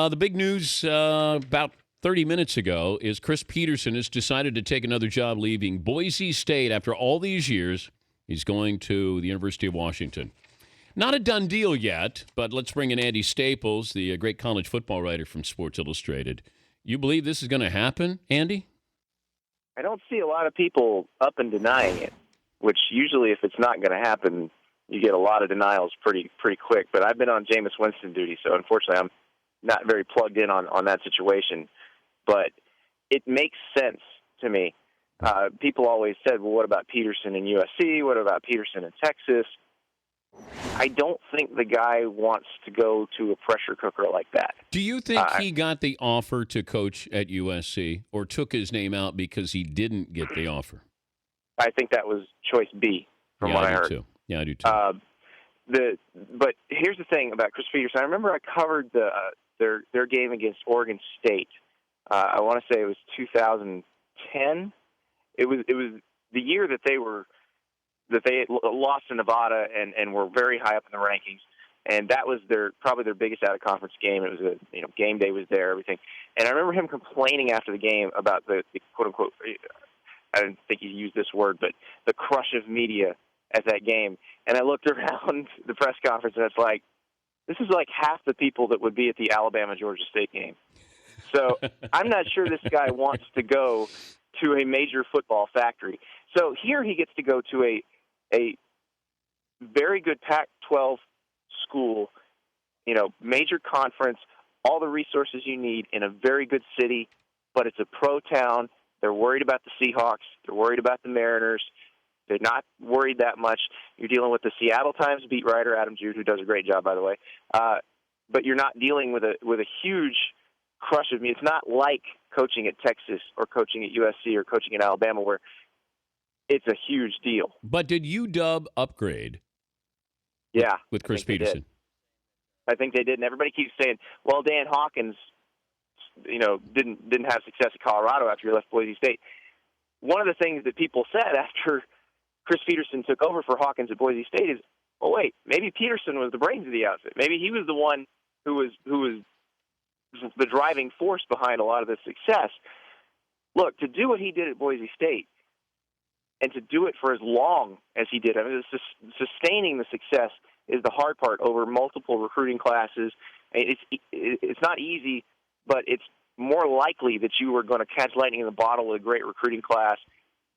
The big news about 30 minutes ago is Chris Peterson has decided to take another job leaving Boise State after all these years. He's going to the University of Washington. Not a done deal yet, but let's bring in Andy Staples, the great college football writer from Sports Illustrated. You believe this is going to happen, Andy? I don't see a lot of people up and denying it, which usually if it's not going to happen, you get a lot of denials pretty quick. But I've been on Jameis Winston duty, so unfortunately I'm not very plugged in on that situation. But it makes sense to me. People always said, well, what about Peterson in USC? What about Peterson in Texas? I don't think the guy wants to go to a pressure cooker like that. Do you think he got the offer to coach at USC or took his name out because he didn't get the offer? I think that was choice B from what I heard. Too. Yeah, I do too. But here's the thing about Chris Peterson. I remember I covered their game against Oregon State. I want to say it was 2010. It was the year that they lost to Nevada and were very high up in the rankings, and that was probably their biggest out of conference game. It was game day was there, everything, and I remember him complaining after the game about the quote unquote. I didn't think he used this word, but the crush of media at that game. And I looked around the press conference, and it's like, this is like half the people that would be at the Alabama-Georgia State game. So I'm not sure this guy wants to go to a major football factory. So here he gets to go to a very good Pac-12 school, major conference, all the resources you need in a very good city, but it's a pro town. They're worried about the Seahawks. They're worried about the Mariners. They're not worried that much. You're dealing with the Seattle Times beat writer, Adam Jude, who does a great job, by the way. But you're not dealing with a huge crush of me. It's not like coaching at Texas or coaching at USC or coaching at Alabama where it's a huge deal. But did UW upgrade? Yeah. With Chris Peterson? I think they did. And everybody keeps saying, well, Dan Hawkins, didn't have success at Colorado after he left Boise State. One of the things that people said after Chris Peterson took over for Hawkins at Boise State is, oh, wait, maybe Peterson was the brains of the outfit. Maybe he was the one who was the driving force behind a lot of the success. Look, to do what he did at Boise State and to do it for as long as he did, sustaining the success is the hard part over multiple recruiting classes. It's not easy, but it's more likely that you are going to catch lightning in the bottle with a great recruiting class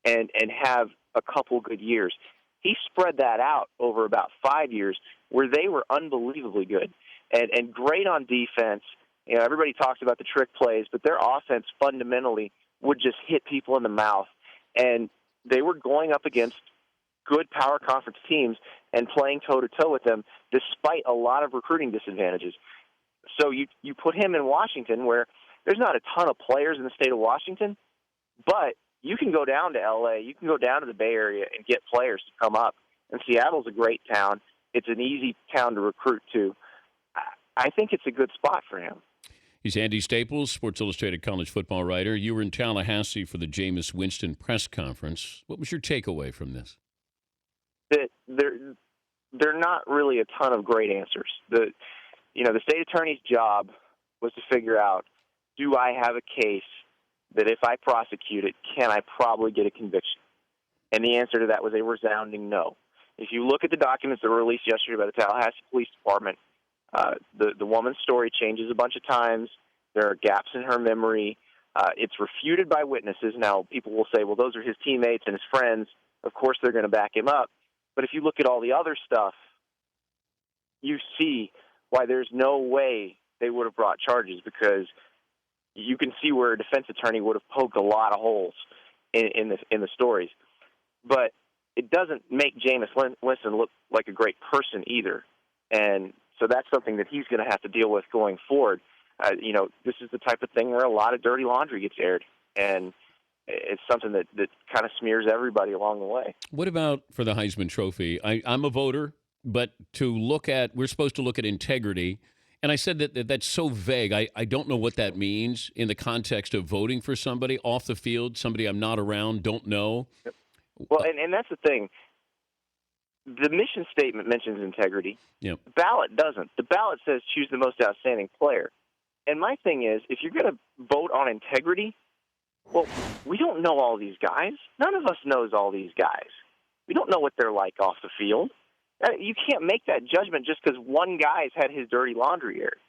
and have a couple good years. He spread that out over about 5 years where they were unbelievably good and great on defense. Everybody talks about the trick plays, but their offense fundamentally would just hit people in the mouth. And they were going up against good power conference teams and playing toe-to-toe with them despite a lot of recruiting disadvantages. So you put him in Washington where there's not a ton of players in the state of Washington, but you can go down to L.A., you can go down to the Bay Area and get players to come up. And Seattle's a great town. It's an easy town to recruit to. I think it's a good spot for him. He's Andy Staples, Sports Illustrated college football writer. You were in Tallahassee for the Jameis Winston press conference. What was your takeaway from this? That they're not really a ton of great answers. The state attorney's job was to figure out, do I have a case that if I prosecute it, can I probably get a conviction? And the answer to that was a resounding no. If you look at the documents that were released yesterday by the Tallahassee Police Department, the woman's story changes a bunch of times. There are gaps in her memory. It's refuted by witnesses. Now, people will say, well, those are his teammates and his friends. Of course, they're going to back him up. But if you look at all the other stuff, you see why there's no way they would have brought charges, because you can see where a defense attorney would have poked a lot of holes in the stories. But it doesn't make Jameis Winston look like a great person either. And so that's something that he's going to have to deal with going forward. This is the type of thing where a lot of dirty laundry gets aired, and it's something that kind of smears everybody along the way. What about for the Heisman Trophy? I'm a voter, but we're supposed to look at integrity. And I said that's so vague. I don't know what that means in the context of voting for somebody off the field, somebody I'm not around, don't know. Yep. Well, and that's the thing. The mission statement mentions integrity. Yep. The ballot doesn't. The ballot says choose the most outstanding player. And my thing is, if you're going to vote on integrity, well, we don't know all these guys. None of us knows all these guys. We don't know what they're like off the field. You can't make that judgment just because one guy's had his dirty laundry aired.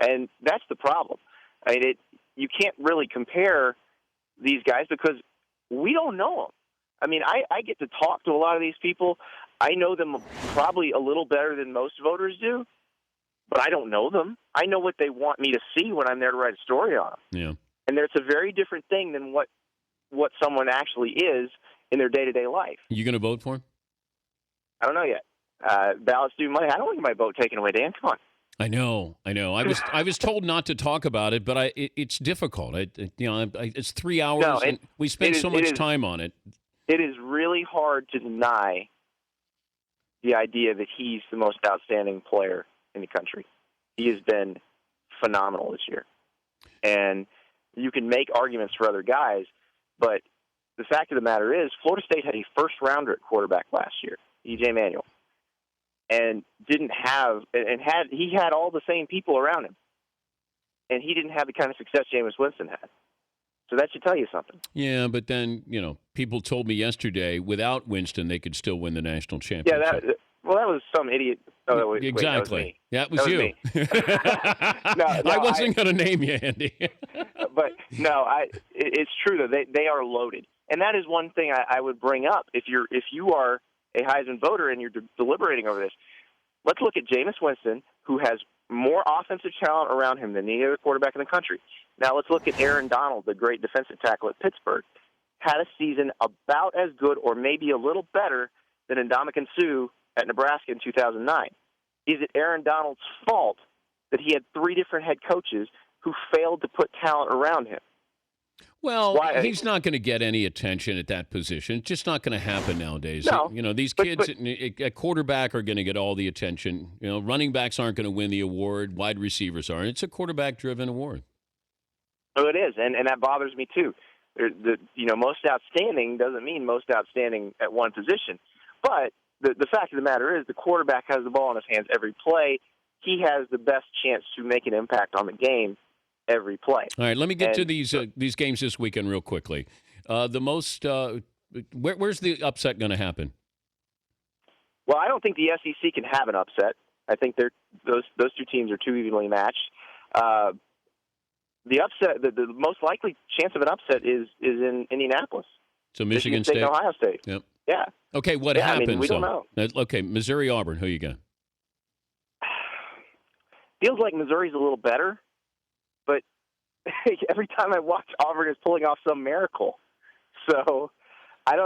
And that's the problem. I mean, you can't really compare these guys because we don't know them. I mean, I get to talk to a lot of these people. I know them probably a little better than most voters do, but I don't know them. I know what they want me to see when I'm there to write a story on them. Yeah. And it's a very different thing than what someone actually is in their day-to-day life. You going to vote for him? I don't know yet. Ballots due Monday. I don't want my vote taken away, Dan. Come on. I know. I was told not to talk about it, but it's difficult. It's 3 hours, No, and we spend so much time on it. It is really hard to deny the idea that he's the most outstanding player in the country. He has been phenomenal this year. And you can make arguments for other guys, but the fact of the matter is Florida State had a first-rounder at quarterback last year, E.J. Manuel, and he had all the same people around him, and he didn't have the kind of success Jameis Winston had. So that should tell you something. Yeah, but then, people told me yesterday without Winston they could still win the national championship. Yeah, that was some idiot. Oh, wait, exactly. That was me. Yeah, it was you. No, I wasn't going to name you, Andy. But no, it's true though. They are loaded, and that is one thing I would bring up. If you are a Heisman voter and you're deliberating over this, let's look at Jameis Winston, who has more offensive talent around him than any other quarterback in the country. Now let's look at Aaron Donald, the great defensive tackle at Pittsburgh. Had a season about as good or maybe a little better than Ndamukong Suh at Nebraska in 2009. Is it Aaron Donald's fault that he had 3 different head coaches who failed to put talent around him? Well, he's not going to get any attention at that position. It's just not going to happen nowadays. No, these kids at quarterback are going to get all the attention. Running backs aren't going to win the award. Wide receivers are. It's a quarterback-driven award. Oh, it is, and that bothers me too. Most outstanding doesn't mean most outstanding at one position. But the fact of the matter is the quarterback has the ball in his hands every play. He has the best chance to make an impact on the game every play. All right, let me get to these games this weekend real quickly. Where's the upset going to happen? Well, I don't think the SEC can have an upset. I think those 2 teams are too evenly matched. The upset, the most likely chance of an upset is in Indianapolis. So Michigan State and Ohio State. Yep. Yeah. Okay, what happens? I mean, we don't know. Okay, Missouri Auburn. Who you got? Feels like Missouri's a little better, but every time I watch, Auburn is pulling off some miracle. So I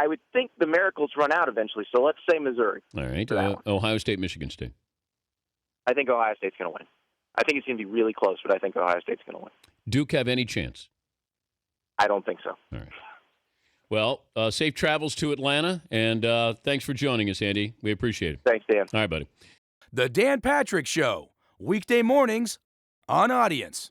would think the miracles run out eventually. So let's say Missouri. All right. Ohio State, Michigan State. I think Ohio State's going to win. I think it's going to be really close, but I think Ohio State's going to win. Duke have any chance? I don't think so. All right. Well, safe travels to Atlanta, and thanks for joining us, Andy. We appreciate it. Thanks, Dan. All right, buddy. The Dan Patrick Show, weekday mornings on Audience.